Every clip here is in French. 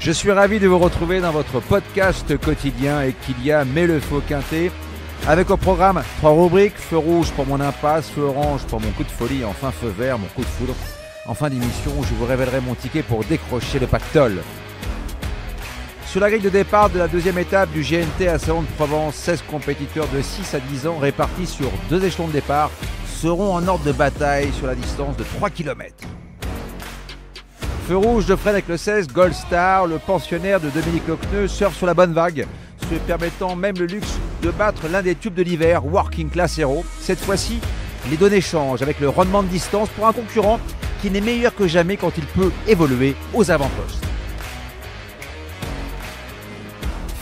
Je suis ravi de vous retrouver dans votre podcast quotidien et qu'il y a Mais le faux quintet. Avec au programme 3 rubriques, feu rouge pour mon impasse, feu orange pour mon coup de folie, enfin feu vert, mon coup de foudre. En fin d'émission, je vous révélerai mon ticket pour décrocher le pactole. Sur la grille de départ de la deuxième étape du GNT à Salon-de-Provence, 16 compétiteurs de 6 à 10 ans répartis sur 2 échelons de départ seront en ordre de bataille sur la distance de 3 km. Feu rouge de freine avec le 16, Gold Star, le pensionnaire de Dominique Lecneux, surfe sur la bonne vague, se permettant même le luxe de battre l'un des tubes de l'hiver, Working Class Hero. Cette fois-ci, les données changent avec le rendement de distance pour un concurrent qui n'est meilleur que jamais quand il peut évoluer aux avant-postes.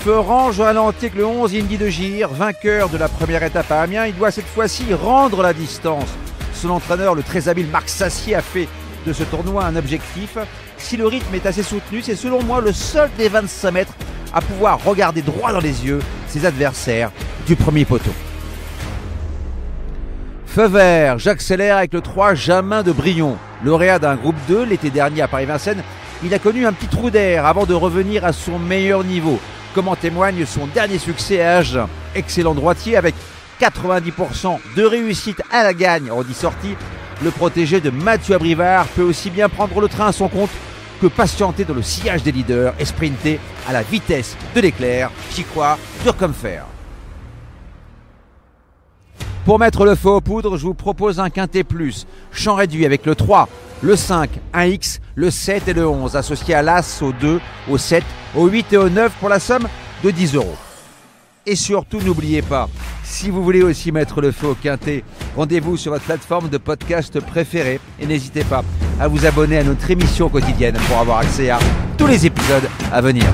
Feu orange au ralenti avec le 11, Indy de Gire, vainqueur de la première étape à Amiens. Il doit cette fois-ci rendre la distance. Son entraîneur, le très habile Marc Sassier, a fait de ce tournoi un objectif. Si le rythme est assez soutenu, c'est selon moi le seul des 25 mètres à pouvoir regarder droit dans les yeux ses adversaires du premier poteau. Feu vert, j'accélère avec le 3, Jamin de Brion. Lauréat d'un groupe 2 l'été dernier à Paris-Vincennes, il a connu un petit trou d'air avant de revenir à son meilleur niveau, comme en témoigne son dernier succès à Agen. Excellent droitier avec 90% de réussite à la gagne en 10 sorties. Le protégé de Mathieu Abrivard peut aussi bien prendre le train à son compte que patienter dans le sillage des leaders et sprinter à la vitesse de l'éclair. J'y crois, dur comme fer. Pour mettre le feu aux poudres, je vous propose un quintet plus, champ réduit avec le 3, le 5, 1X, le 7 et le 11, associés à l'As, au 2, au 7, au 8 et au 9 pour la somme de 10 €. Et surtout, n'oubliez pas, si vous voulez aussi mettre le feu au quintet, rendez-vous sur votre plateforme de podcast préférée et n'hésitez pas à vous abonner à notre émission quotidienne pour avoir accès à tous les épisodes à venir.